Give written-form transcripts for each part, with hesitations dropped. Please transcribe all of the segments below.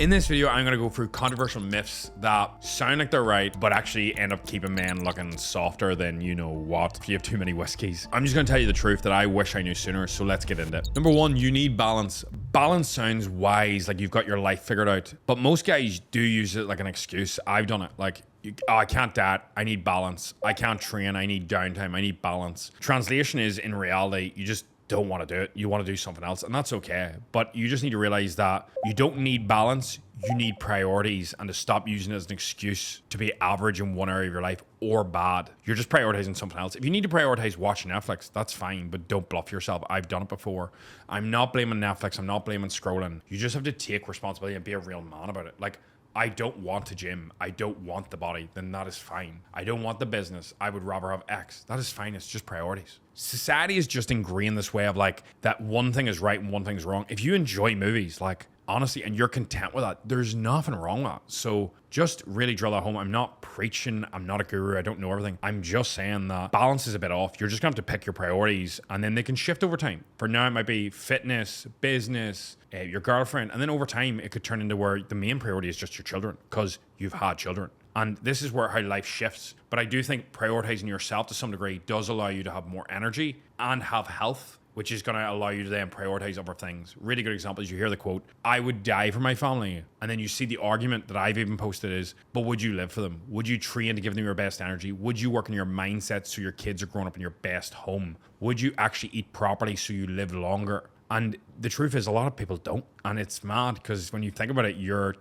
In this video, I'm gonna go through controversial myths that sound like they're right, but actually end up keeping men looking softer than you know what if you have too many whiskeys. I'm just gonna tell you the truth that I wish I knew sooner, so let's get into it. Number one, you need balance. Balance sounds wise, like you've got your life figured out, but most guys do use it like an excuse. I've done it. Like, I can't diet, I need balance. I can't train, I need downtime, I need balance. Translation is, in reality, you just don't want to do it. You want to do something else, and that's okay. But you just need to realize that you don't need balance, you need priorities, and to stop using it as an excuse to be average in one area of your life or bad. You're just prioritizing something else. If you need to prioritize watching Netflix, that's fine, but don't bluff yourself. I've done it before. I'm not blaming Netflix, I'm not blaming scrolling. You just have to take responsibility and be a real man about it. Like, I don't want to gym. I don't want the body. Then that is fine. I don't want the business. I would rather have X. That is fine. It's just priorities. Society is just ingrained this way of like that one thing is right and one thing's wrong. If you enjoy movies, like honestly, and you're content with that, there's nothing wrong with that. So just really drill that home. I'm not preaching. I'm not a guru. I don't know everything. I'm just saying that balance is a bit off. You're just gonna have to pick your priorities and then they can shift over time. For now, it might be fitness, business, your girlfriend. And then over time, it could turn into where the main priority is just your children because you've had children. And this is where how life shifts. But I do think prioritizing yourself to some degree does allow you to have more energy and have health, which is going to allow you to then prioritize other things. Really good example is you hear the quote, I would die for my family. And then you see the argument that I've even posted is, but would you live for them? Would you train to give them your best energy? Would you work on your mindset so your kids are growing up in your best home? Would you actually eat properly so you live longer? And the truth is a lot of people don't. And it's mad because when you think about it, you're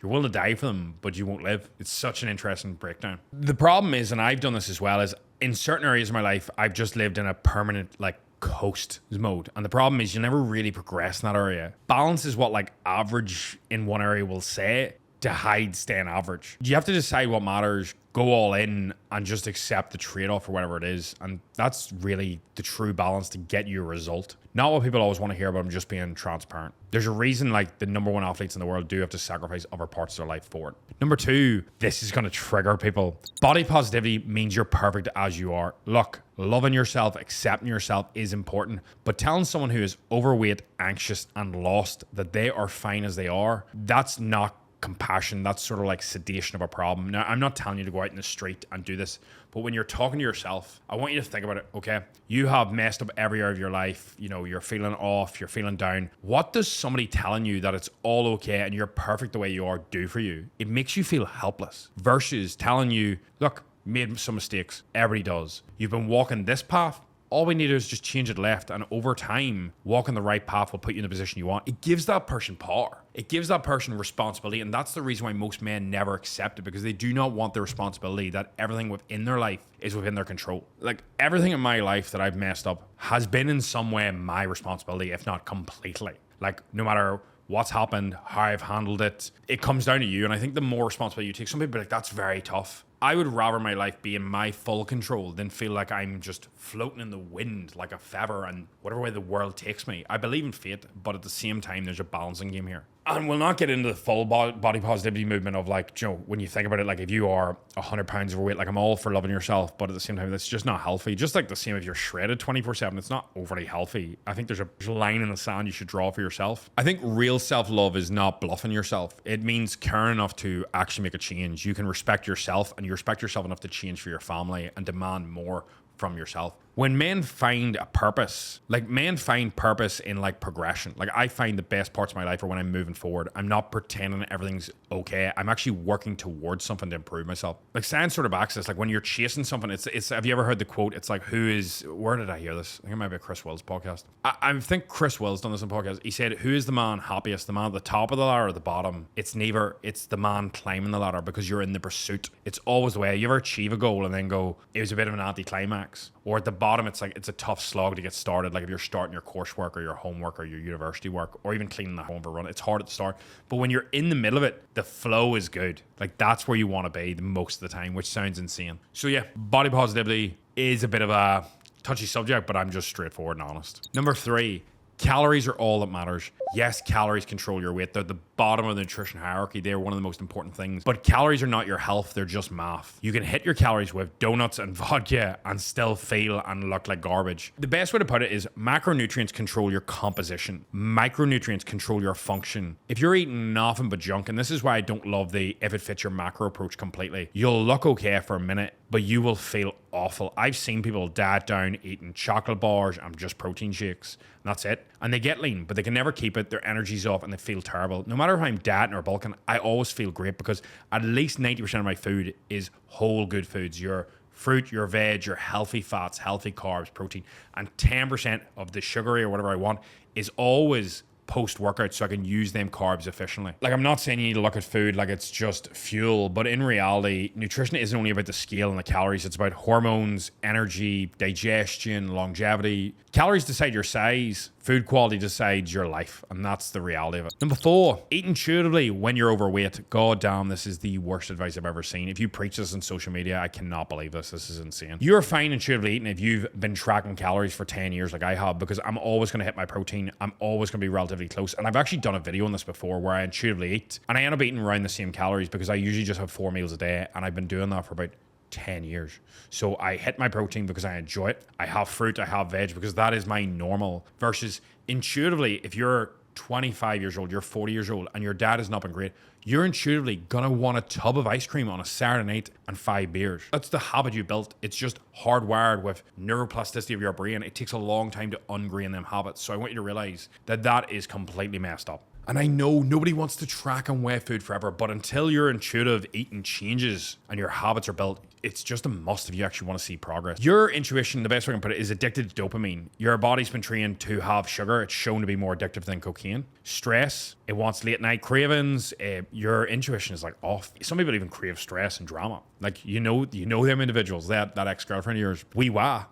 willing to die for them, but you won't live. It's such an interesting breakdown. The problem is, and I've done this as well, is in certain areas of my life, I've just lived in a permanent like coast mode. And the problem is you never really progress in that area. Balance is what like average in one area will say to hide staying average. You have to decide what matters, go all in and just accept the trade-off or whatever it is. And that's really the true balance to get you a result. Not what people always want to hear about, I'm just being transparent. There's a reason like the number one athletes in the world do have to sacrifice other parts of their life for it. Number two, this is going to trigger people. Body positivity means you're perfect as you are. Look, loving yourself, accepting yourself is important, but telling someone who is overweight, anxious, and lost that they are fine as they are, that's not compassion. That's sort of like sedation of a problem. Now, I'm not telling you to go out in the street and do this, but when you're talking to yourself, I want you to think about it, okay? You have messed up every area of your life. You know, you're feeling off, you're feeling down. What does somebody telling you that it's all okay and you're perfect the way you are do for you? It makes you feel helpless versus telling you, look, made some mistakes. Everybody does. You've been walking this path. All we need is just change it left, and over time, walking the right path will put you in the position you want. It gives that person power. It gives that person responsibility, and that's the reason why most men never accept it, because they do not want the responsibility that everything within their life is within their control. Like, everything in my life that I've messed up has been in some way my responsibility, if not completely. Like, no matter what's happened, how I've handled it, it comes down to you, and I think the more responsibility you take, some people are like, that's very tough. I would rather my life be in my full control than feel like I'm just floating in the wind like a feather and whatever way the world takes me. I believe in fate, but at the same time, there's a balancing game here. And we'll not get into the full body positivity movement of like, you know, when you think about it, like if you are 100 pounds overweight, like I'm all for loving yourself, but at the same time, that's just not healthy. Just like the same if you're shredded 24/7, it's not overly healthy. I think there's a line in the sand you should draw for yourself. I think real self-love is not bluffing yourself. It means caring enough to actually make a change. You can respect yourself and you respect yourself enough to change for your family and demand more from yourself. When men find a purpose, like men find purpose in like progression. Like I find the best parts of my life are when I'm moving forward. I'm not pretending everything's okay. I'm actually working towards something to improve myself. Like science sort of backs this. Like when you're chasing something, it's have you ever heard the quote? It's like, where did I hear this? I think it might be a Chris Wills podcast. I think Chris Wills done this on podcast. He said, who is the man happiest? The man at the top of the ladder or the bottom? It's neither. It's the man climbing the ladder because you're in the pursuit. It's always the way. You ever achieve a goal and then go, it was a bit of an anticlimax? Or at the bottom, it's like, it's a tough slog to get started. Like if you're starting your coursework or your homework or your university work or even cleaning the home for a run, it's hard at the start. But when you're in the middle of it, the flow is good. Like that's where you want to be the most of the time, which sounds insane. So yeah, body positivity is a bit of a touchy subject, but I'm just straightforward and honest. Number three, Calories are all that matters. Yes, calories control your weight. They're the bottom of the nutrition hierarchy. They're one of the most important things. But calories are not your health. They're just math. You can hit your calories with donuts and vodka and still feel and look like garbage. The best way to put it is macronutrients control your composition. Micronutrients control your function. If you're eating nothing but junk, and this is why I don't love the if it fits your macro approach completely, you'll look okay for a minute, but you will feel awful. I've seen people diet down eating chocolate bars and just protein shakes. And that's it. And they get lean, but they can never keep it. Their energy's off and they feel terrible. No matter if I'm dieting or bulking, I always feel great because at least 90% of my food is whole good foods. Your fruit, your veg, your healthy fats, healthy carbs, protein, and 10% of the sugary or whatever I want is always post-workout so I can use them carbs efficiently. Like, I'm not saying you need to look at food like it's just fuel, but in reality, nutrition isn't only about the scale and the calories. It's about hormones, energy, digestion, longevity. Calories decide your size. Food quality decides your life, and that's the reality of it. Number 4, eat intuitively when you're overweight. God damn, this is the worst advice I've ever seen. If you preach this on social media, I cannot believe this. This is insane. You're fine intuitively eating if you've been tracking calories for 10 years like I have, because I'm always going to hit my protein. I'm always going to be relatively close. And I've actually done a video on this before where I intuitively eat, and I end up eating around the same calories because I usually just have 4 meals a day, and I've been doing that for about 10 years. So I hit my protein because I enjoy it. I have fruit, I have veg because that is my normal. Versus intuitively, if you're 25 years old, you're 40 years old, and your dad has not been great, you're intuitively gonna want a tub of ice cream on a Saturday night and 5 beers. That's the habit you built. It's just hardwired with neuroplasticity of your brain. It takes a long time to ungrain them habits. So I want you to realize that that is completely messed up. And I know nobody wants to track and weigh food forever, but until your intuitive eating changes and your habits are built, it's just a must if you actually want to see progress. Your intuition, the best way I can put it, is addicted to dopamine. Your body's been trained to have sugar. It's shown to be more addictive than cocaine. Stress, it wants late night cravings. Your intuition is like off. Some people even crave stress and drama. Like, you know them individuals, that ex-girlfriend of yours,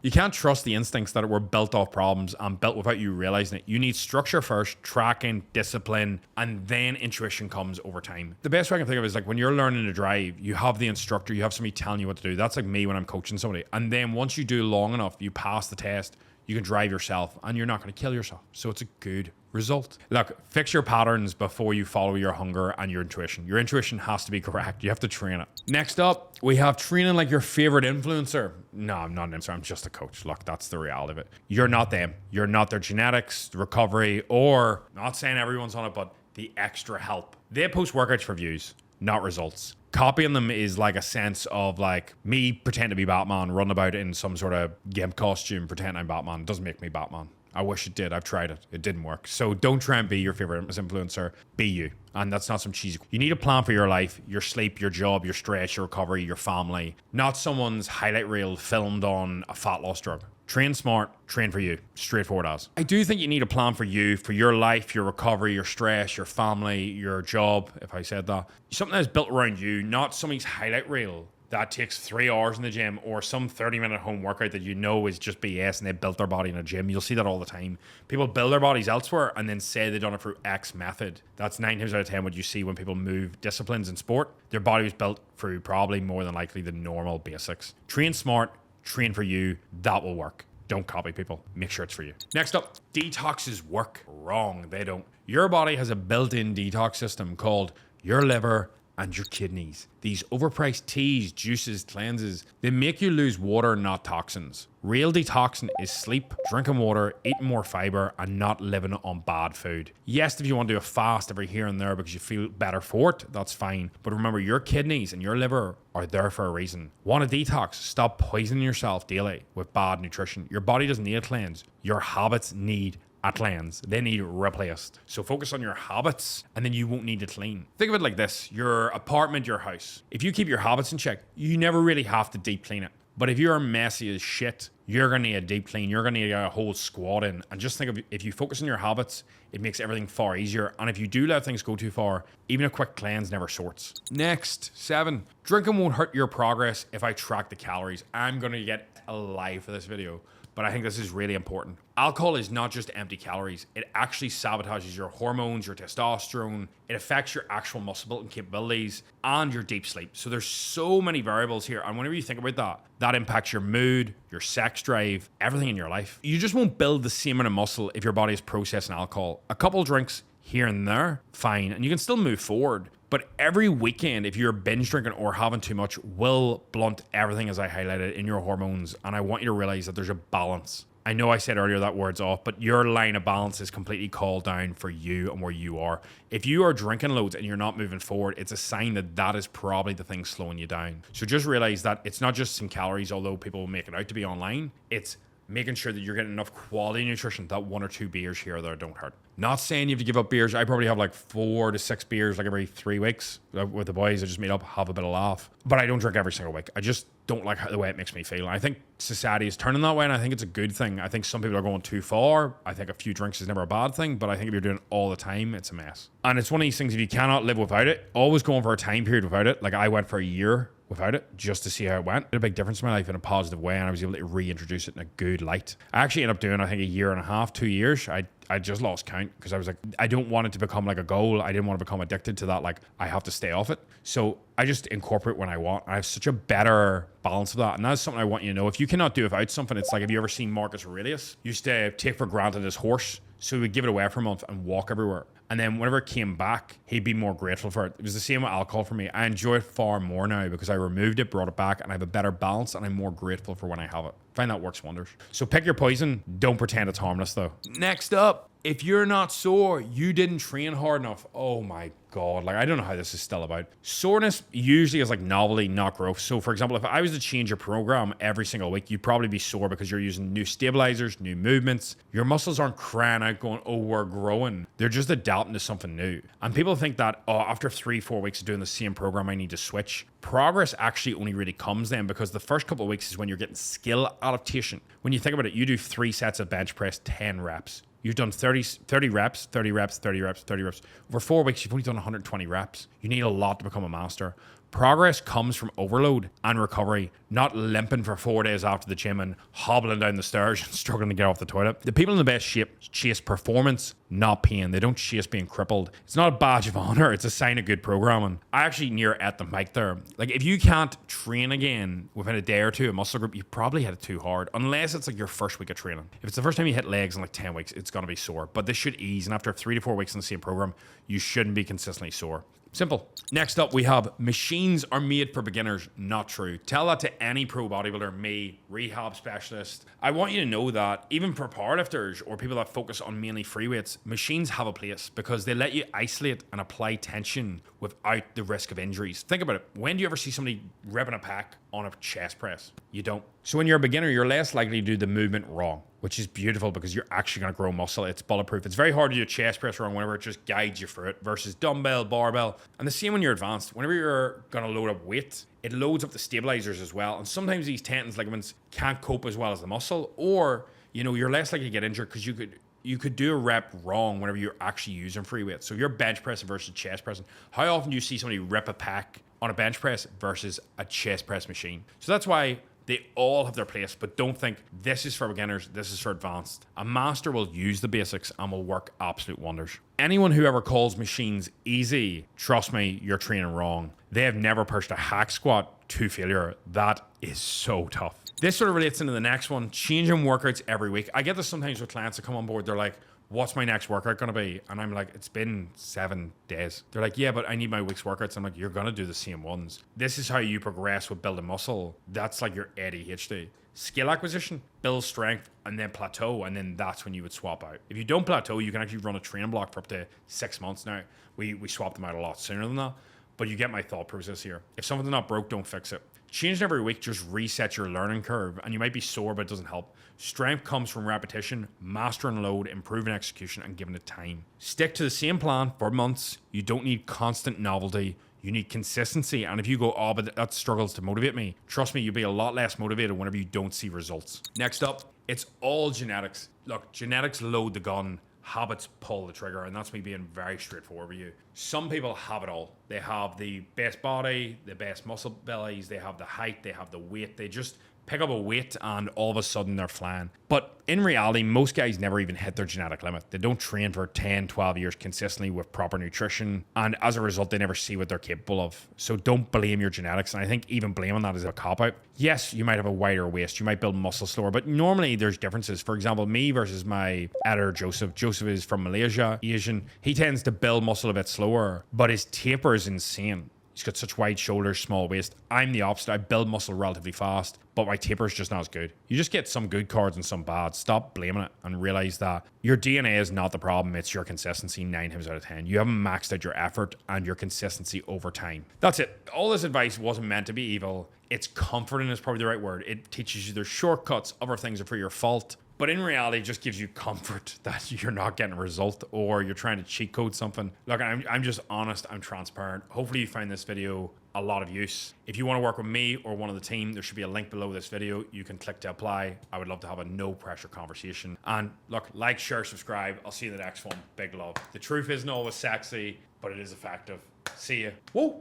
you can't trust the instincts that were built off problems and built without you realizing it. You need structure first, tracking, discipline, and then intuition comes over time. The best way I can think of it is like when you're learning to drive, you have the instructor, you have somebody telling you what to do. That's like me when I'm coaching somebody. And then once you do long enough, you pass the test, you can drive yourself and you're not going to kill yourself. So it's a good result. Look, fix your patterns before you follow your hunger and your intuition. Your intuition has to be correct. You have to train it. Next up, we have training like your favorite influencer. No, I'm not an influencer. I'm just a coach. Look, that's the reality of it. You're not them. You're not their genetics, recovery, or not saying everyone's on it, but the extra help. They post workouts for views, not results. Copying them is like a sense of like me pretend to be Batman, run about in some sort of gimp costume, pretend I'm Batman. It doesn't make me Batman. I wish it did. I've tried it. It didn't work. So don't try and be your favorite influencer. Be you. And that's not some cheesy. You need a plan for your life, your sleep, your job, your stress, your recovery, your family. Not someone's highlight reel filmed on a fat loss drug. Train smart, train for you. Straightforward as. I do think you need a plan for you, for your life, your recovery, your stress, your family, your job, if I said that. Something that's built around you, not somebody's highlight reel that takes 3 hours in the gym, or some 30-minute home workout that you know is just BS and they built their body in a gym. You'll see that all the time. People build their bodies elsewhere and then say they've done it through X method. That's 9 times out of 10 what you see when people move disciplines in sport. Their body was built through probably more than likely the normal basics. Train smart, train for you. That will work. Don't copy people. Make sure it's for you. Next up, detoxes work. Wrong, they don't. Your body has a built-in detox system called your liver and your kidneys. These overpriced teas, juices, cleanses, they make you lose water, not toxins. Real detoxing is sleep, drinking water, eating more fiber, and not living on bad food. Yes, if you want to do a fast every here and there because you feel better for it, that's fine. But remember, your kidneys and your liver are there for a reason. Want a detox? Stop poisoning yourself daily with bad nutrition. Your body doesn't need a cleanse. Your habits need a cleanse. They need replaced. So focus on your habits and then you won't need to clean. Think of it like this. Your apartment, your house. If you keep your habits in check, you never really have to deep clean it. But if you're messy as shit, you're going to need a deep clean. You're going to need a whole squad in. And just think of, if you focus on your habits, it makes everything far easier. And if you do let things go too far, even a quick cleanse never sorts. Next, 7. Drinking won't hurt your progress if I track the calories. I'm going to get alive for this video. but I think this is really important. Alcohol is not just empty calories. It actually sabotages your hormones, your testosterone. It affects your actual muscle building capabilities and your deep sleep. So there's so many variables here. And whenever you think about that, that impacts your mood, your sex drive, everything in your life. You just won't build the same amount of muscle if your body is processing alcohol. A couple drinks here and there, fine, and you can still move forward. But every weekend, if you're binge drinking or having too much, will blunt everything, as I highlighted, in your hormones. And I want you to realize that there's a balance. I know I said earlier that word's off, but your line of balance is completely called down for you and where you are. If you are drinking loads and you're not moving forward, it's a sign that that is probably the thing slowing you down. So just realize that it's not just some calories, although people will make it out to be online. It's making sure that you're getting enough quality nutrition, that 1 or 2 beers here or there don't hurt. Not saying you have to give up beers. I probably have like 4 to 6 beers like every 3 weeks with the boys. I just meet up, have a bit of laugh. But I don't drink every single week. I just don't like the way it makes me feel. I think society is turning that way, and I think it's a good thing. I think some people are going too far. I think a few drinks is never a bad thing, but I think if you're doing it all the time, it's a mess. And it's one of these things, if you cannot live without it, always going for a time period without it. Like I went for a year without it just to see how it went. It had a big difference in my life in a positive way, and I was able to reintroduce it in a good light. I actually ended up doing, I think, 1.5 to 2 years. I just lost count because I was like, I don't want it to become like a goal. I didn't want to become addicted to that. Like I have to stay off it. So I just incorporate when I want. I have such a better balance of that. And that's something I want you to know. If you cannot do without something, it's like, have you ever seen Marcus Aurelius? He used to take for granted his horse. So he would give it away for a month and walk everywhere. And then whenever it came back, he'd be more grateful for it. It was the same with alcohol for me. I enjoy it far more now because I removed it, brought it back, and I have a better balance, and I'm more grateful for when I have it. I find that works wonders. So pick your poison. Don't pretend it's harmless, though. Next up, if you're not sore, you didn't train hard enough. Oh my God. Like, I don't know how this is still about. Soreness usually is like novelty, not growth. So for example, if I was to change your program every single week, you'd probably be sore because you're using new stabilizers, new movements. Your muscles aren't crying out going, oh, we're growing. They're just adapting to something new. And people think that, oh, after 3-4 weeks of doing the same program, I need to switch. Progress actually only really comes then because the first couple of weeks is when you're getting skill adaptation. When you think about it, you do 3 sets of bench press, 10 reps. You've done 30 reps, 30 reps, 30 reps, 30 reps. Over 4 weeks, you've only done 120 reps. You need a lot to become a master. Progress comes from overload and recovery, not limping for 4 days after the gym and hobbling down the stairs and struggling to get off the toilet. The people in the best shape chase performance, not pain. They don't chase being crippled. It's not a badge of honor. It's a sign of good programming. I actually near at the mic there. Like if you can't train again within a day or two, a muscle group, you probably hit it too hard. Unless it's like your first week of training. If it's the first time you hit legs in like 10 weeks, it's going to be sore. But this should ease. And after 3 to 4 weeks in the same program, you shouldn't be consistently sore. Simple. Next up, we have machines are made for beginners. Not true. Tell that to any pro bodybuilder, me, rehab specialist. I want you to know that even for powerlifters or people that focus on mainly free weights, machines have a place because they let you isolate and apply tension without the risk of injuries. Think about it. When do you ever see somebody ripping a pack on a chest press? You don't. So when you're a beginner, you're less likely to do the movement wrong, which is beautiful because you're actually going to grow muscle. It's bulletproof. It's very hard to do a chest press wrong whenever it just guides you through it versus dumbbell, barbell. And the same when you're advanced. Whenever you're going to load up weight, it loads up the stabilizers as well. And sometimes these tendons, ligaments can't cope as well as the muscle, or, you know, you're less likely to get injured because you could do a rep wrong whenever you're actually using free weight. So you're bench pressing versus chest pressing. How often do you see somebody rip a pack on a bench press versus a chest press machine? So that's why they all have their place, but don't think this is for beginners, this is for advanced. A master will use the basics and will work absolute wonders. Anyone who ever calls machines easy, trust me, you're training wrong. They have never pushed a hack squat to failure. That is so tough. This sort of relates into the next one, changing workouts every week. I get this sometimes with clients that come on board, they're like, what's my next workout going to be? And I'm like, it's been 7 days. They're like, yeah, but I need my week's workouts. I'm like, you're going to do the same ones. This is how you progress with building muscle. That's like your ADHD. Skill acquisition, build strength, and then plateau, and then that's when you would swap out. If you don't plateau, you can actually run a training block for up to 6 months now. We swap them out a lot sooner than that, but you get my thought process here. If something's not broke, don't fix it. Changing every week just resets your learning curve, and you might be sore, but it doesn't help. Strength comes from repetition, mastering load, improving execution, and giving it time. Stick to the same plan for months. You don't need constant novelty. You need consistency. And if you go, oh, but that struggles to motivate me, trust me, you'll be a lot less motivated whenever you don't see results. Next up, it's all genetics. Look, genetics load the gun. Habits pull the trigger, and that's me being very straightforward with you. Some people have it all. They have the best body, the best muscle bellies, they have the height, they have the weight, they just pick up a weight and all of a sudden they're flying. But in reality, most guys never even hit their genetic limit. They don't train for 10, 12 years consistently with proper nutrition. And as a result, they never see what they're capable of. So don't blame your genetics. And I think even blaming that is a cop-out. Yes, you might have a wider waist. You might build muscle slower. But normally there's differences. For example, me versus my editor, Joseph. Joseph is from Malaysia, Asian. He tends to build muscle a bit slower, but his taper is insane. He's got such wide shoulders, small waist. I'm the opposite. I build muscle relatively fast, but my taper is just not as good. You just get some good cards and some bad. Stop blaming it and realize that your DNA is not the problem. It's your consistency 9 times out of 10. You haven't maxed out your effort and your consistency over time. That's it. All this advice wasn't meant to be evil. It's comforting is probably the right word. It teaches you there's shortcuts. Other things are for your fault. But in reality, it just gives you comfort that you're not getting a result or you're trying to cheat code something. Look, I'm just honest. I'm transparent. Hopefully you find this video a lot of use. If you want to work with me or one of the team, there should be a link below this video. You can click to apply. I would love to have a no pressure conversation. And look, like, share, subscribe. I'll see you in the next one. Big love. The truth isn't always sexy, but it is effective. See ya. Whoa.